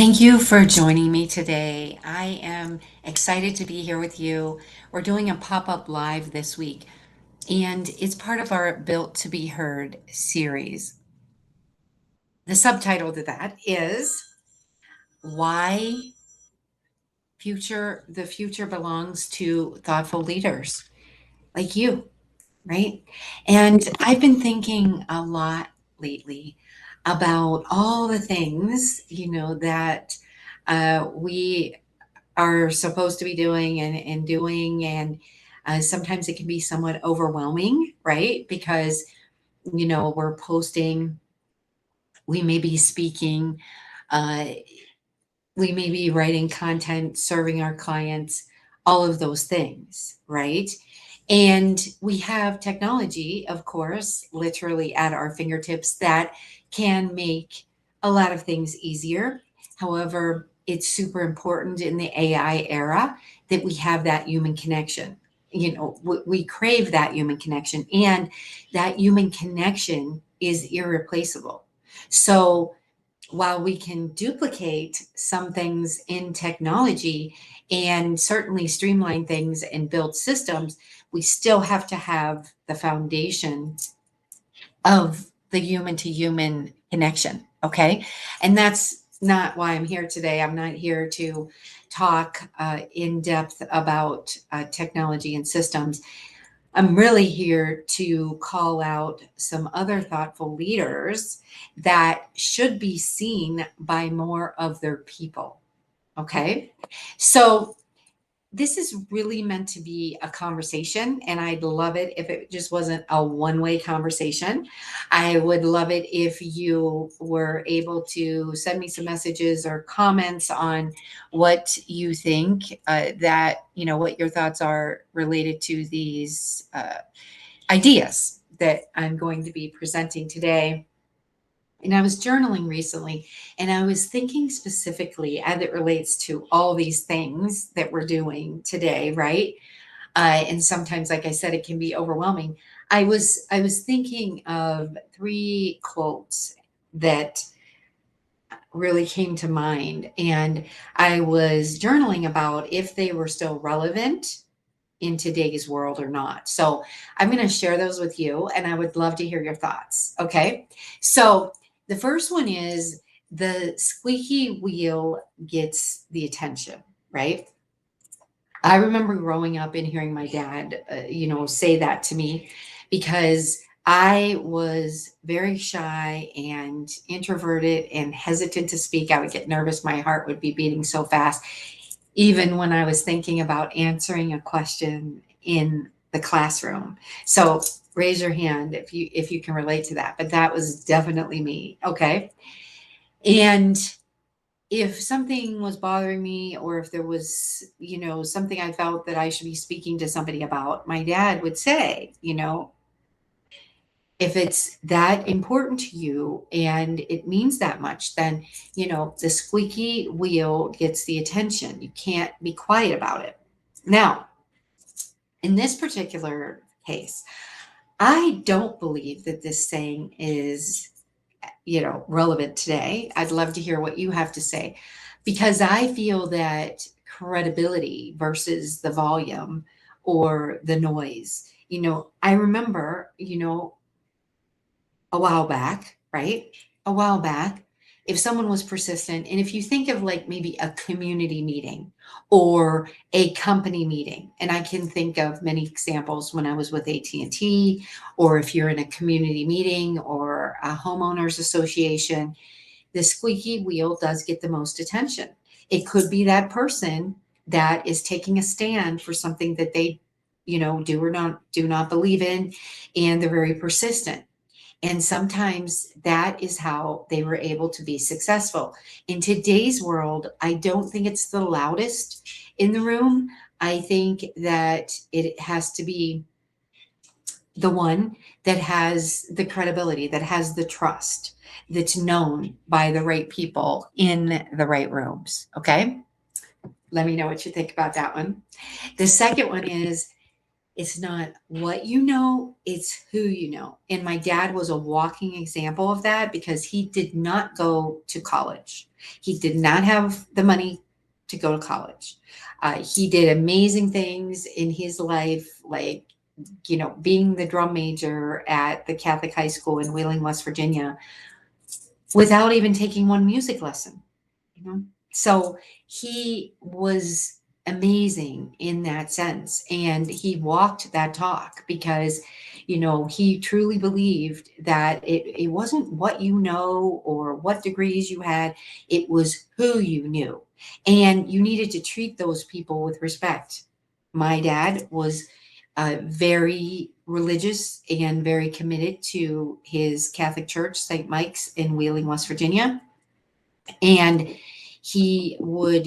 Thank you for joining me today. I am excited to be here with you. We're doing a pop up live this week, and it's part of our Built to Be Heard series. The subtitle to that is Why the Future Belongs to Thoughtful Leaders like you, right? And I've been thinking a lot lately about all the things, that we are supposed to be doing and doing. And sometimes it can be somewhat overwhelming, right? Because, we're posting, we may be speaking, uh, we may be writing content, serving our clients, all of those things, right? And we have technology, of course, literally at our fingertips that can make a lot of things easier. However, it's super important in the AI era that we have that human connection. We crave that human connection, and that human connection is irreplaceable. So, while we can duplicate some things in technology and certainly streamline things and build systems, we still have to have the foundation of the human to human connection. Okay. And that's not why I'm here today. I'm not here to talk in depth about technology and systems. I'm really here to call out some other thoughtful leaders that should be seen by more of their people. Okay. So this is really meant to be a conversation, and I'd love it if it just wasn't a one-way conversation. I would love it if you were able to send me some messages or comments on what you think, what your thoughts are related to these ideas that I'm going to be presenting today. And I was journaling recently, and I was thinking specifically as it relates to all these things that we're doing today, right? And sometimes, like I said, it can be overwhelming. I was thinking of three quotes that really came to mind, and I was journaling about if they were still relevant in today's world or not. So I'm going to share those with you, and I would love to hear your thoughts. Okay. So the first one is the squeaky wheel gets the attention, right? I remember growing up and hearing my dad, say that to me because I was very shy and introverted and hesitant to speak. I would get nervous. My heart would be beating so fast even when I was thinking about answering a question in the classroom. So raise your hand if you can relate to that. But that was definitely me. Okay. And if something was bothering me, or if there was, something I felt that I should be speaking to somebody about, my dad would say, if it's that important to you and it means that much, then, the squeaky wheel gets the attention. You can't be quiet about it. Now, in this particular case, I don't believe that this saying is, relevant today. I'd love to hear what you have to say, because I feel that credibility versus the volume or the noise. I remember, a while back, right? A while back, if someone was persistent, and if you think of like maybe a community meeting or a company meeting, and I can think of many examples when I was with AT&T, or if you're in a community meeting or a homeowners association, the squeaky wheel does get the most attention. It could be that person that is taking a stand for something that they, do not believe in, and they're very persistent. And sometimes that is how they were able to be successful. In today's world, I don't think it's the loudest in the room. I think that it has to be the one that has the credibility, that has the trust, that's known by the right people in the right rooms. Okay. Let me know what you think about that one. The second one is it's not what you know, it's who you know. And my dad was a walking example of that because he did not go to college. He did not have the money to go to college. He did amazing things in his life, like, being the drum major at the Catholic high school in Wheeling, West Virginia, without even taking one music lesson. you know so he was amazing in that sense, and he walked that talk because he truly believed that it wasn't what you know or what degrees you had, it was who you knew, and you needed to treat those people with respect. My dad was very religious and very committed to his Catholic church, St. Mike's in Wheeling, West Virginia, and he would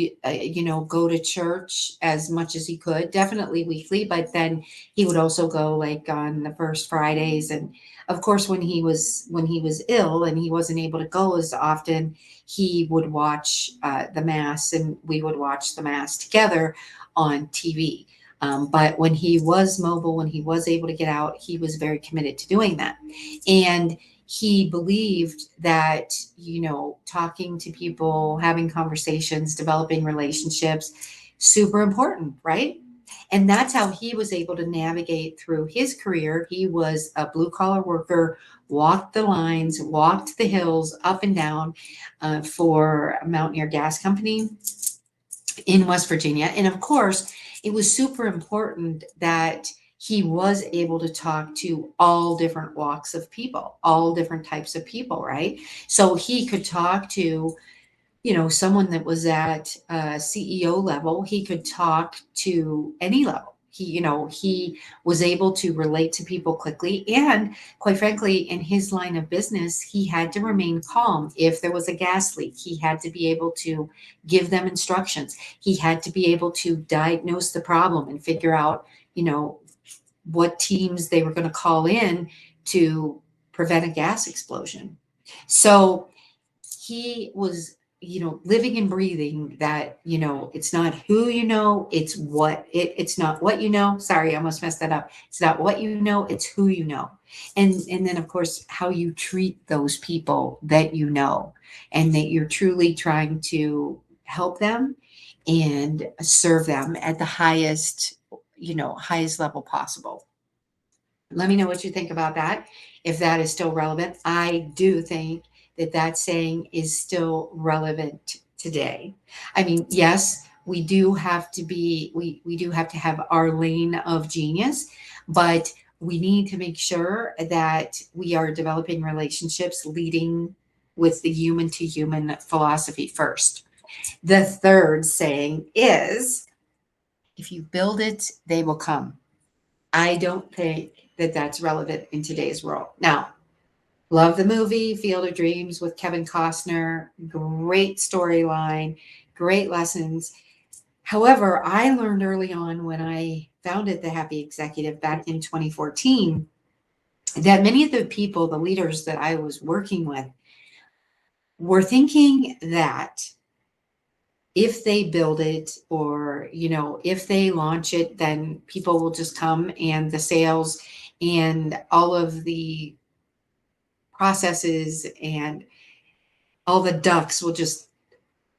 go to church as much as he could, definitely weekly, but then he would also go like on the first Fridays. And of course, when he was ill and he wasn't able to go as often, he would watch the mass, and we would watch the mass together on TV. But when he was mobile, when he was able to get out, he was very committed to doing that. And he believed that, talking to people, having conversations, developing relationships, super important, right? And that's how he was able to navigate through his career. He was a blue collar worker, walked the lines, walked the hills up and down for Mountaineer Gas Company in West Virginia. And of course, it was super important that he was able to talk to all different walks of people, all different types of people, right? So he could talk to someone that was at CEO level. He could talk to any level. He was able to relate to people quickly. And quite frankly, in his line of business, he had to remain calm. If there was a gas leak, he had to be able to give them instructions. He had to be able to diagnose the problem and figure out, what teams they were going to call in to prevent a gas explosion. So he was living and breathing that it's not who it's it's not what sorry, I almost messed that up. It's not what it's who and then of course how you treat those people that and that you're truly trying to help them and serve them at the highest level possible. Let me know what you think about that, if that is still relevant. I do think that that saying is still relevant today. I mean, yes, we do have to have our lane of genius, but we need to make sure that we are developing relationships leading with the human to human philosophy first. The third saying is, if you build it, they will come. I don't think that that's relevant in today's world. Now, love the movie Field of Dreams with Kevin Costner. Great storyline, great lessons. However, I learned early on when I founded the Happy Executive back in 2014 that many of the people, the leaders that I was working with, were thinking that if they build it or if they launch it, then people will just come and the sales and all of the processes and all the ducks will just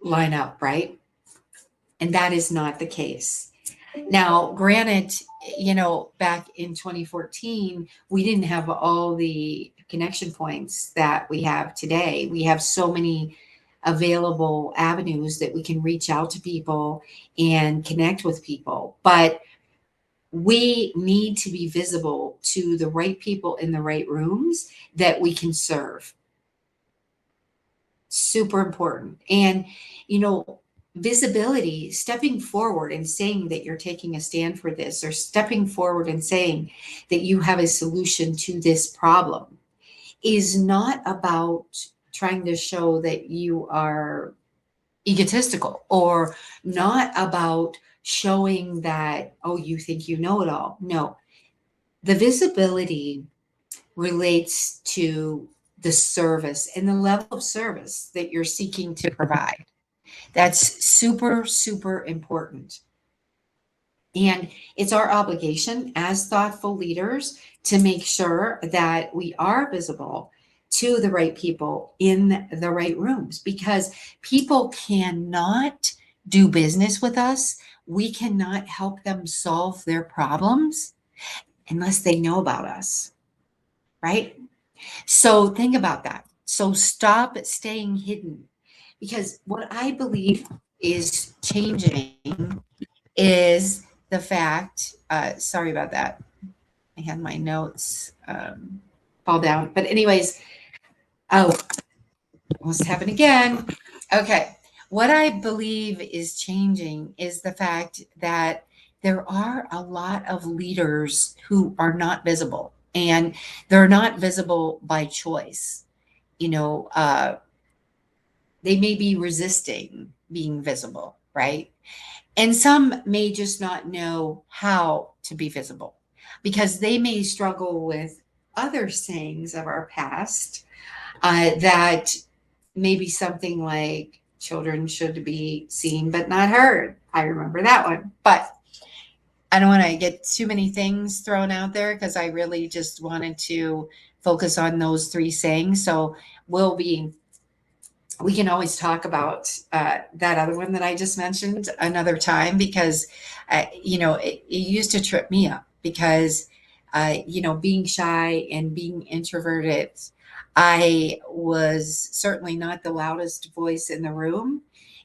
line up, right? And that is not the case. Now, granted, back in 2014, we didn't have all the connection points that we have today. We have so many available avenues that we can reach out to people and connect with people. But we need to be visible to the right people in the right rooms that we can serve. Super important. And, visibility, stepping forward and saying that you're taking a stand for this, or stepping forward and saying that you have a solution to this problem, is not about trying to show that you are egotistical, or not about showing that, oh, you think you know it all. No, the visibility relates to the service and the level of service that you're seeking to provide. That's super, super important. And it's our obligation as thoughtful leaders to make sure that we are visible to the right people in the right rooms, because people cannot do business with us. We cannot help them solve their problems unless they know about us, right? So think about that. So stop staying hidden, because what I believe is changing is the fact, sorry about that. I had my notes fall down. But anyways, oh, almost happened again. Okay. What I believe is changing is the fact that there are a lot of leaders who are not visible, and they're not visible by choice. You know, they may be resisting being visible, right? And some may just not know how to be visible, because they may struggle with other sayings of our past, that maybe something like children should be seen but not heard. I remember that one. But I don't want to get too many things thrown out there, because I really just wanted to focus on those three sayings. So we'll be we can always talk about that other one that I just mentioned another time, because, it used to trip me up, because, being shy and being introverted, I was certainly not the loudest voice in the room.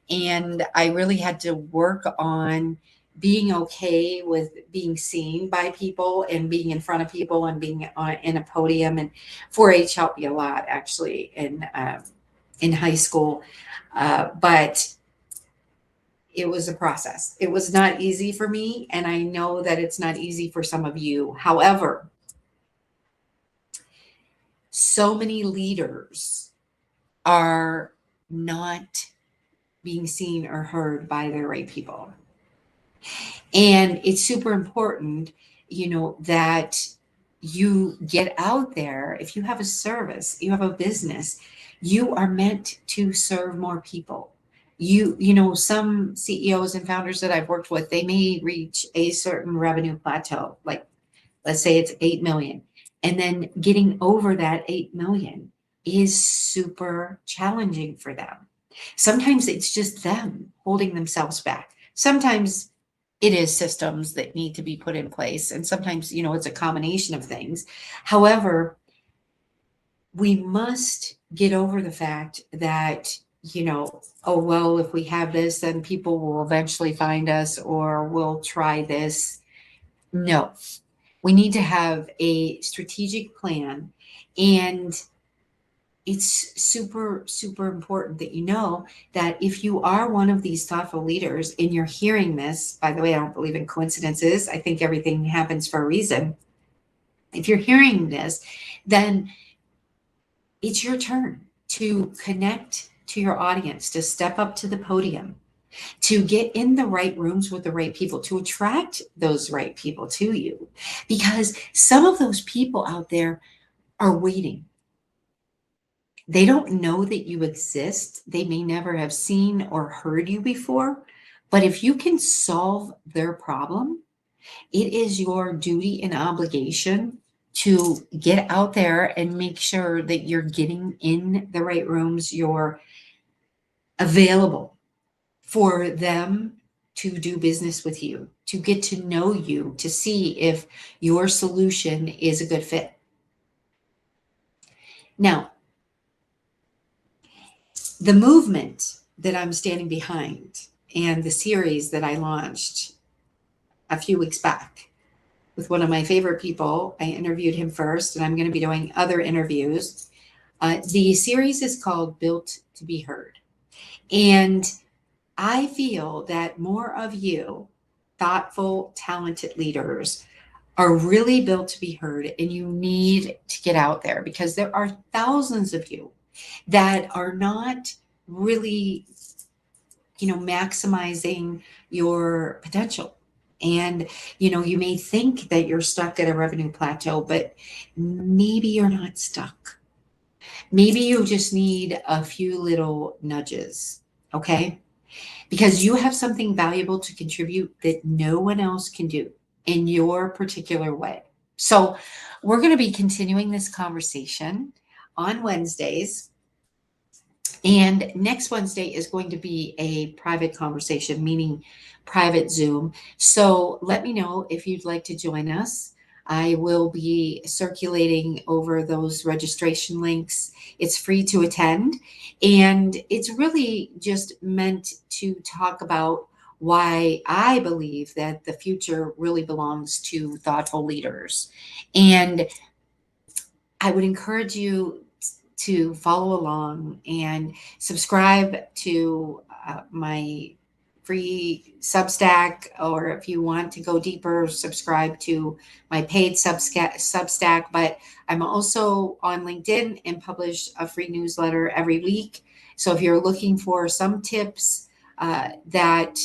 And I really had to work on being okay with being seen by people and being in front of people and being in a podium. And 4-H helped me a lot, actually, in high school. But it was a process. It was not easy for me, and I know that it's not easy for some of you. However, so many leaders are not being seen or heard by the right people. And it's super important, that you get out there. If you have a service, you have a business, you are meant to serve more people. Some CEOs and founders that I've worked with, they may reach a certain revenue plateau, like let's say it's 8 million. And then getting over that 8 million is super challenging for them. Sometimes it's just them holding themselves back. Sometimes it is systems that need to be put in place. And sometimes, it's a combination of things. However, we must get over the fact that, oh, well, if we have this, then people will eventually find us, or we'll try this. No, we need to have a strategic plan. And it's super, super important that you know that if you are one of these thoughtful leaders and you're hearing this, by the way, I don't believe in coincidences. I think everything happens for a reason. If you're hearing this, then it's your turn to connect to your audience, to step up to the podium, to get in the right rooms with the right people, to attract those right people to you. Because some of those people out there are waiting. They don't know that you exist. They may never have seen or heard you before. But if you can solve their problem, it is your duty and obligation to get out there and make sure that you're getting in the right rooms, you're available for them to do business with you, to get to know you, to see if your solution is a good fit. Now, the movement that I'm standing behind and the series that I launched a few weeks back with one of my favorite people, I interviewed him first, and I'm going to be doing other interviews. The series is called Built to be Heard. And I feel that more of you, thoughtful, talented leaders, are really built to be heard, and you need to get out there, because there are thousands of you that are not really, maximizing your potential. And, you may think that you're stuck at a revenue plateau, but maybe you're not stuck. Maybe you just need a few little nudges, okay? Because you have something valuable to contribute that no one else can do in your particular way. So we're going to be continuing this conversation on Wednesdays. And next Wednesday is going to be a private conversation, meaning private Zoom. So let me know if you'd like to join us. I will be circulating over those registration links. It's free to attend, and it's really just meant to talk about why I believe that the future really belongs to thoughtful leaders. And I would encourage you to follow along and subscribe to my free Substack, or if you want to go deeper, subscribe to my paid Substack. But I'm also on LinkedIn and publish a free newsletter every week. So if you're looking for some tips that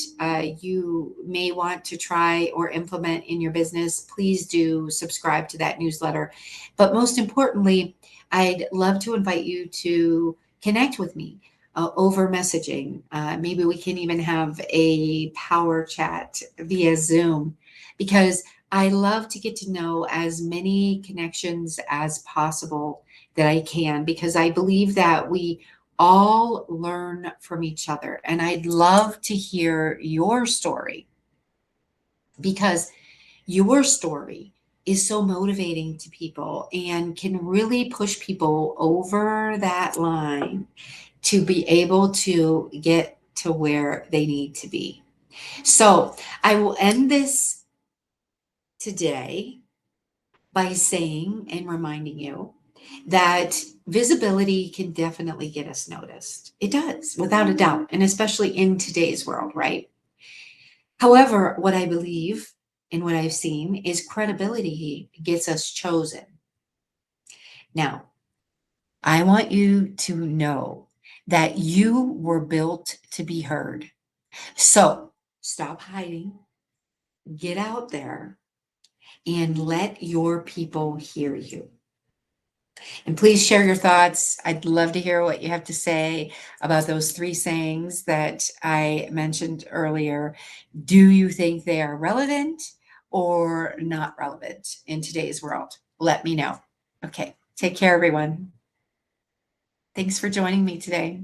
you may want to try or implement in your business, please do subscribe to that newsletter. But most importantly, I'd love to invite you to connect with me over messaging. Maybe we can even have a power chat via Zoom, because I love to get to know as many connections as possible that I can, because I believe that we all learn from each other. And I'd love to hear your story, because your story is so motivating to people and can really push people over that line to be able to get to where they need to be. So I will end this today by saying and reminding you that visibility can definitely get us noticed. It does, without a doubt, and especially in today's world, right? However, what I believe and what I've seen is credibility gets us chosen. Now, I want you to know that you were built to be heard. So stop hiding, get out there, and let your people hear you. And please share your thoughts. I'd love to hear what you have to say about those 3 sayings that I mentioned earlier. Do you think they are relevant or not relevant in today's world? Let me know. Okay, take care, everyone. Thanks for joining me today.